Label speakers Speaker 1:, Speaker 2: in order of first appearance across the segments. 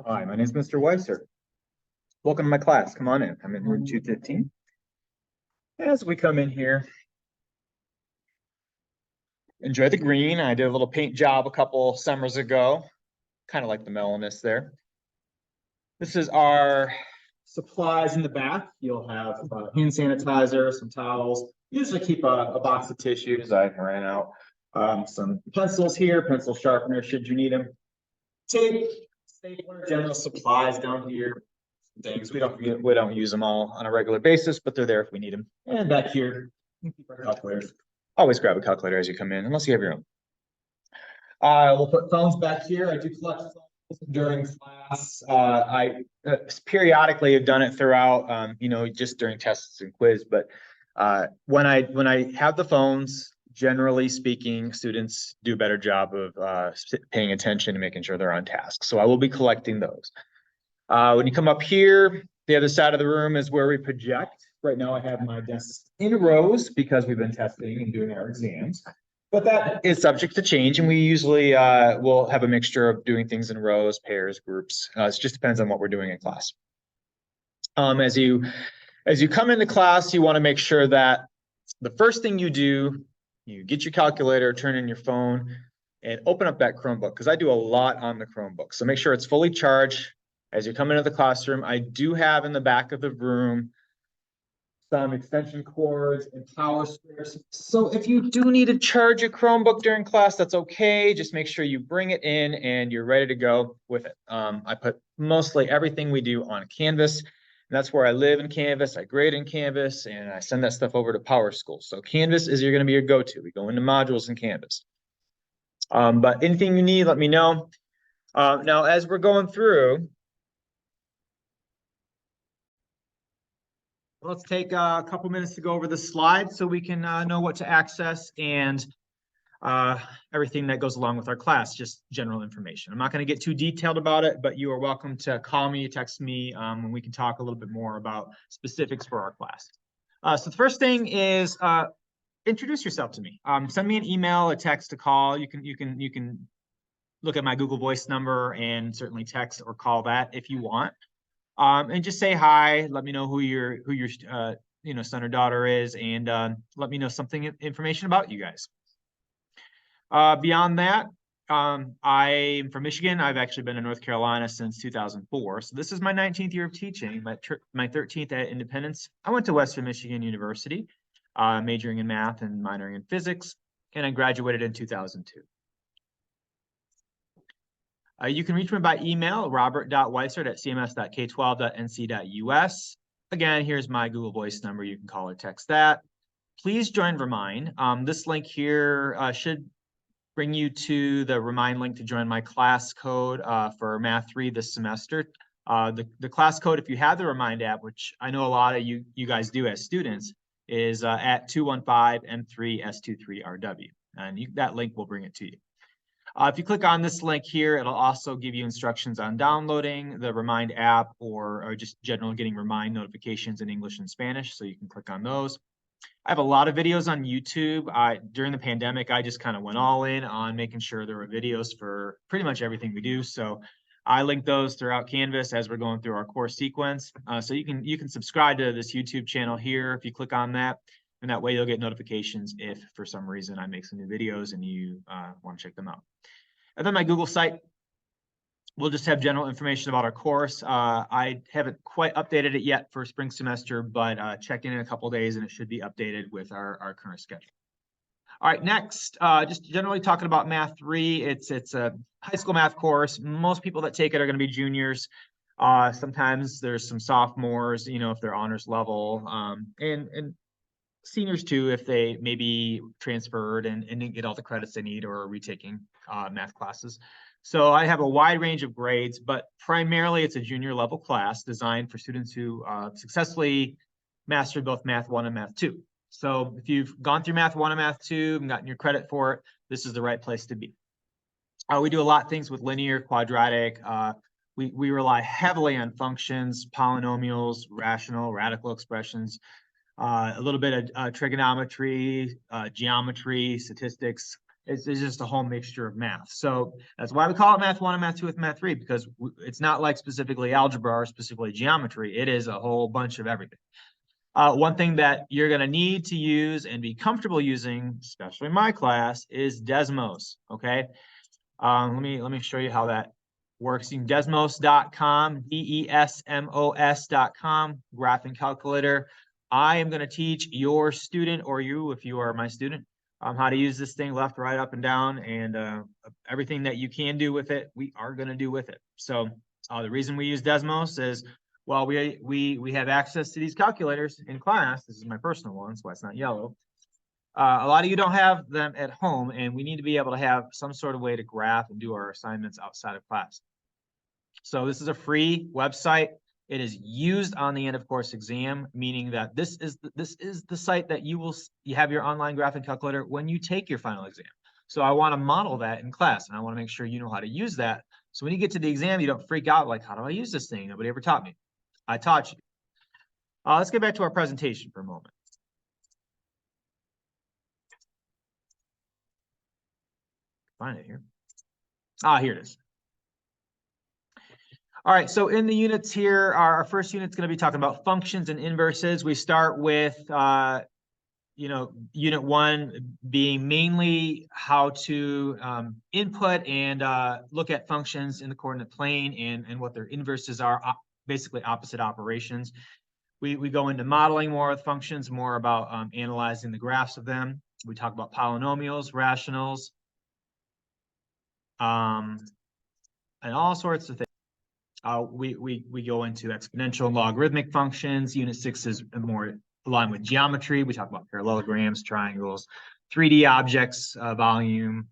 Speaker 1: Hi, my name is Mr. Weiser. Welcome to my class. Come on in. I'm in room 215. As we come in here, enjoy the green. I did a little paint job a couple summers ago. Kind of like the mellowness there. This is our supplies in the back. You'll have hand sanitizer, some towels. Usually keep a box of tissues. I ran out. Some pencils here, pencil sharpener should you need them. Tape, stapler, general supplies down here. Things we don't use them all on a regular basis, but they're there if we need them. And back here, we keep our calculators. Always grab a calculator as you come in, unless you have your own. We'll put phones back here. I do collect phones during class. I periodically have done it throughout, just during tests and quiz. But when I have the phones, generally speaking, students do a better job of paying attention and making sure they're on task. So I will be collecting those. When you come up here, the other side of the room is where we project. Right now I have my desk in rows because we've been testing and doing our exams, but that is subject to change. And we usually will have a mixture of doing things in rows, pairs, groups. It just depends on what we're doing in class. As you come into class, you want to make sure that the first thing you do, you get your calculator, turn in your phone, and open up that Chromebook, because I do a lot on the Chromebook. So make sure it's fully charged. As you come into the classroom, I do have in the back of the room some extension cords and power strips. So if you do need to charge your Chromebook during class, that's okay. Just make sure you bring it in and you're ready to go with it. I put mostly everything we do on Canvas. And that's where I live in Canvas. I grade in Canvas, and I send that stuff over to PowerSchool. So Canvas is going to be your go-to. We go into modules in Canvas. But anything you need, let me know. Now, as we're going through, let's take a couple minutes to go over the slides so we can know what to access and everything that goes along with our class, just general information. I'm not going to get too detailed about it, but you are welcome to call me, text me, and we can talk a little bit more about specifics for our class. So the first thing is introduce yourself to me. Send me an email, a text, a call. You can look at my Google Voice number and certainly text or call that if you want. And just say hi. Let me know who your son or daughter is, and let me know information about you guys. Beyond that, I'm from Michigan. I've actually been in North Carolina since 2004. So this is my 19th year of teaching, my 13th at Independence. I went to Western Michigan University, majoring in math and minoring in physics, and I graduated in 2002. You can reach me by email, robert.weissert@cms.k12.nc.us. Again, here's my Google Voice number. You can call or text that. Please join Remind. This link here should bring you to the Remind link to join my class code for Math 3 this semester. The class code, if you have the Remind app, which I know a lot of you guys do as students, is at 215M3S23RW. And that link will bring it to you. If you click on this link here, it'll also give you instructions on downloading the Remind app or just general getting Remind notifications in English and Spanish. So you can click on those. I have a lot of videos on YouTube. During the pandemic, I just kind of went all in on making sure there were videos for pretty much everything we do. So I link those throughout Canvas as we're going through our course sequence. So you can subscribe to this YouTube channel here if you click on that. And that way you'll get notifications if for some reason I make some new videos and you want to check them out. And then my Google site will just have general information about our course. I haven't quite updated it yet for spring semester, but check in a couple of days and it should be updated with our current schedule. All right, next, just generally talking about Math 3. It's a high school math course. Most people that take it are going to be juniors. Sometimes there's some sophomores, if they're honors level, and seniors too, if they maybe transferred and didn't get all the credits they need or are retaking math classes. So I have a wide range of grades, but primarily it's a junior level class designed for students who successfully mastered both Math 1 and Math 2. So if you've gone through Math 1 and Math 2 and gotten your credit for it, this is the right place to be. We do a lot of things with linear, quadratic. We rely heavily on functions, polynomials, rational, radical expressions, a little bit of trigonometry, geometry, statistics, It's just a whole mixture of math. So that's why we call it Math 1 and Math 2 with Math 3, because it's not like specifically algebra or specifically geometry. It is a whole bunch of everything. One thing that you're going to need to use and be comfortable using, especially in my class, is Desmos. Okay. Let me show you how that works. You can Desmos.com, DESMOS.com, graphing calculator. I am going to teach your student, or you, if you are my student, how to use this thing left, right, up, and down, and everything that you can do with it, we are going to do with it. So the reason we use Desmos is, well, we have access to these calculators in class. This is my personal one, so it's not yellow. A lot of you don't have them at home, and we need to be able to have some sort of way to graph and do our assignments outside of class. So this is a free website. It is used on the end of course exam, meaning that this is the site that you have your online graphing calculator when you take your final exam. So I want to model that in class, and I want to make sure you know how to use that. So when you get to the exam, you don't freak out like, how do I use this thing? Nobody ever taught me. I taught you. Let's get back to our presentation for a moment. Find it here. Here it is. All right, so in the units here, our first unit's going to be talking about functions and inverses. We start with, unit 1 being mainly how to input and look at functions in the coordinate plane and what their inverses are, basically opposite operations. We go into modeling more with functions, more about analyzing the graphs of them. We talk about polynomials, rationals, and all sorts of things. We go into exponential and logarithmic functions. Unit 6 is more aligned with geometry. We talk about parallelograms, triangles, 3D objects, volume.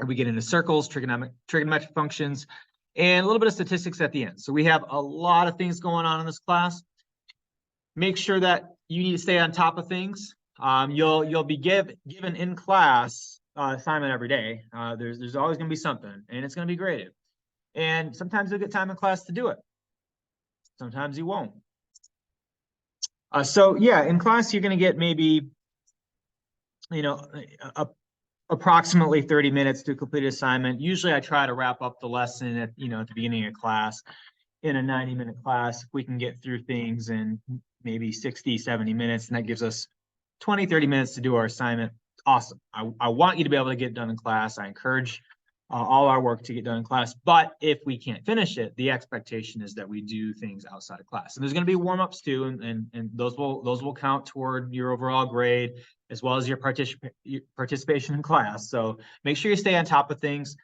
Speaker 1: We get into circles, trigonometric functions, and a little bit of statistics at the end. So we have a lot of things going on in this class. Make sure that you need to stay on top of things. You'll be given in class assignment every day. There's always going to be something, and it's going to be graded. And sometimes you'll get time in class to do it. Sometimes you won't. So yeah, in class you're going to get maybe, approximately 30 minutes to complete an assignment. Usually I try to wrap up the lesson at the beginning of class in a 90-minute class. If we can get through things in maybe 60, 70 minutes, and that gives us 20, 30 minutes to do our assignment. Awesome. I want you to be able to get it done in class. I encourage all our work to get done in class, but if we can't finish it, the expectation is that we do things outside of class. And there's going to be warm-ups too, and those will count toward your overall grade as well as your participation in class. So make sure you stay on top of things.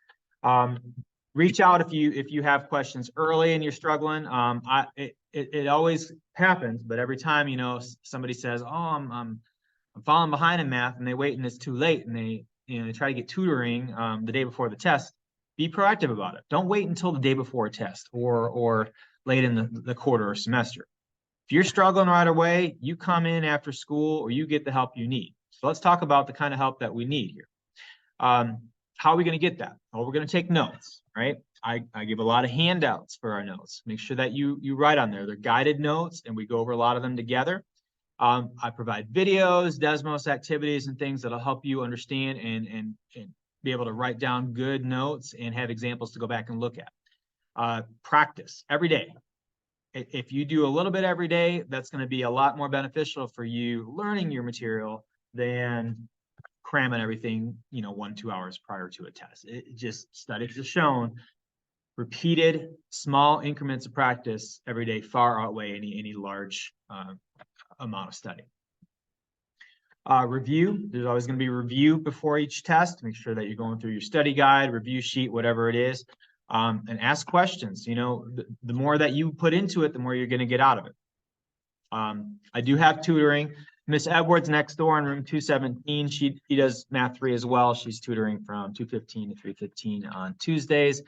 Speaker 1: Reach out if you have questions early and you're struggling. It always happens, but every time somebody says, "Oh, I'm falling behind in math," and they wait and it's too late, and they try to get tutoring the day before the test, be proactive about it. Don't wait until the day before a test or late in the quarter or semester. If you're struggling right away, you come in after school or you get the help you need. So let's talk about the kind of help that we need here. How are we going to get that? Well, we're going to take notes, right? I give a lot of handouts for our notes. Make sure that you write on there. They're guided notes, and we go over a lot of them together. I provide videos, Desmos activities, and things that'll help you understand and be able to write down good notes and have examples to go back and look at. Practice every day. If you do a little bit every day, that's going to be a lot more beneficial for you learning your material than cramming everything 1-2 hours prior to a test. Studies have shown repeated small increments of practice every day far outweigh any large amount of study. Review. There's always going to be review before each test. Make sure that you're going through your study guide, review sheet, whatever it is, and ask questions. The more that you put into it, the more you're going to get out of it. I do have tutoring. Miss Edwards next door in room 217. She does Math 3 as well. She's tutoring from 2:15 to 3:15 on Tuesdays.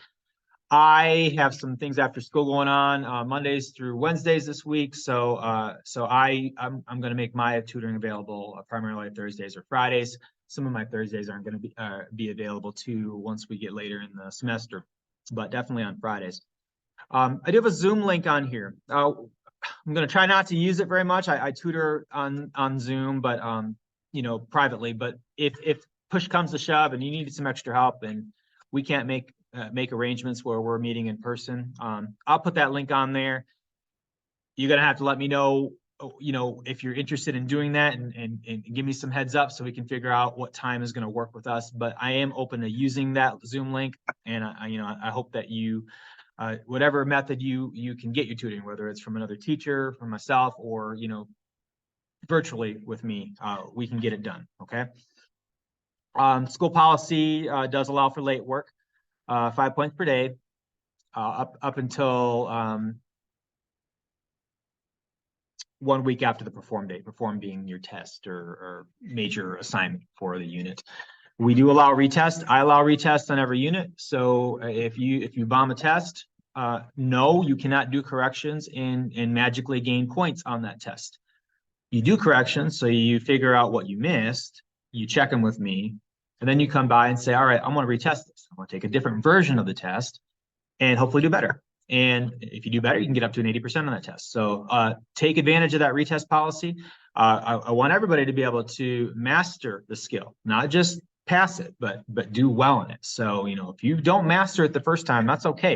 Speaker 1: I have some things after school going on Mondays through Wednesdays this week, so I'm going to make my tutoring available primarily Thursdays or Fridays. Some of my Thursdays aren't going to be available too once we get later in the semester, but definitely on Fridays. I do have a Zoom link on here. I'm going to try not to use it very much. I tutor on Zoom, but privately. But if push comes to shove and you need some extra help and we can't make arrangements where we're meeting in person, I'll put that link on there. You're gonna have to let me know, if you're interested in doing that and give me some heads up so we can figure out what time is gonna work with us. But I am open to using that Zoom link, and I hope that you, whatever method you can get your tutoring, whether it's from another teacher, from myself, or virtually with me, we can get it done. Okay. School policy does allow for late work, 5 points per day, up until 1 week after the perform date, perform being your test or major assignment for the unit. We do allow retest. I allow retest on every unit. So if you bomb a test, no, you cannot do corrections and magically gain points on that test. You do corrections, so you figure out what you missed, you check them with me, and then you come by and say, all right, I'm going to retest this. I'm going to take a different version of the test and hopefully do better. And if you do better, you can get up to an 80% on that test. So take advantage of that retest policy. I want everybody to be able to master the skill, not just pass it, but do well in it. So, if you don't master it the first time, that's okay.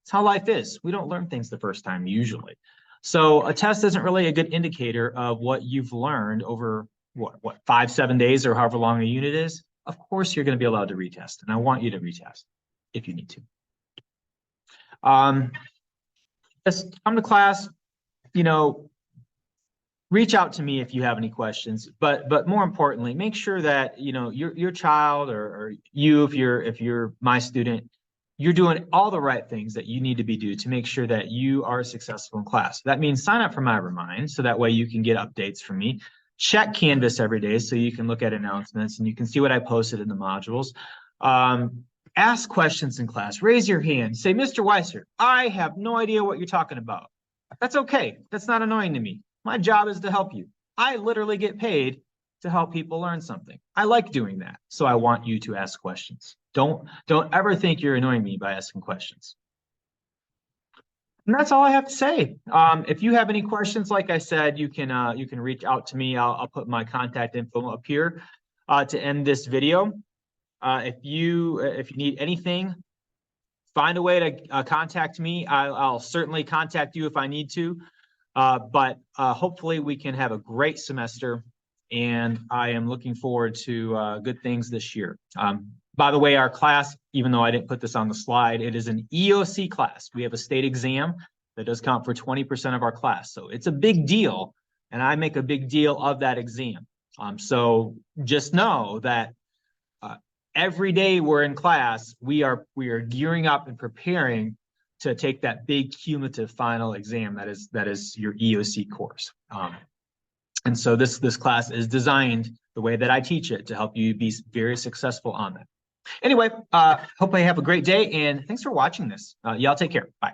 Speaker 1: It's how life is. We don't learn things the first time usually. So a test isn't really a good indicator of what you've learned over what 5-7 days or however long a unit is. Of course, you're going to be allowed to retest, and I want you to retest if you need to. Just come to class, reach out to me if you have any questions, but more importantly, make sure that, your child or you, if you're my student, you're doing all the right things that you need to be doing to make sure that you are successful in class. That means sign up for my Remind, so that way you can get updates from me. Check Canvas every day so you can look at announcements and you can see what I posted in the modules. Ask questions in class, raise your hand, say, Mr. Weiser, I have no idea what you're talking about. That's okay. That's not annoying to me. My job is to help you. I literally get paid to help people learn something. I like doing that. So I want you to ask questions. Don't ever think you're annoying me by asking questions. And that's all I have to say. If you have any questions, like I said, you can reach out to me. I'll put my contact info up here to end this video. If you need anything, find a way to contact me. I'll certainly contact you if I need to. But hopefully we can have a great semester, and I am looking forward to good things this year. By the way, our class, even though I didn't put this on the slide, it is an EOC class. We have a state exam that does count for 20% of our class. So it's a big deal, and I make a big deal of that exam. So just know that every day we're in class, we are gearing up and preparing to take that big cumulative final exam that is your EOC course. And so this class is designed the way that I teach it to help you be very successful on that. Anyway, hope you have a great day, and thanks for watching this. Y'all take care. Bye.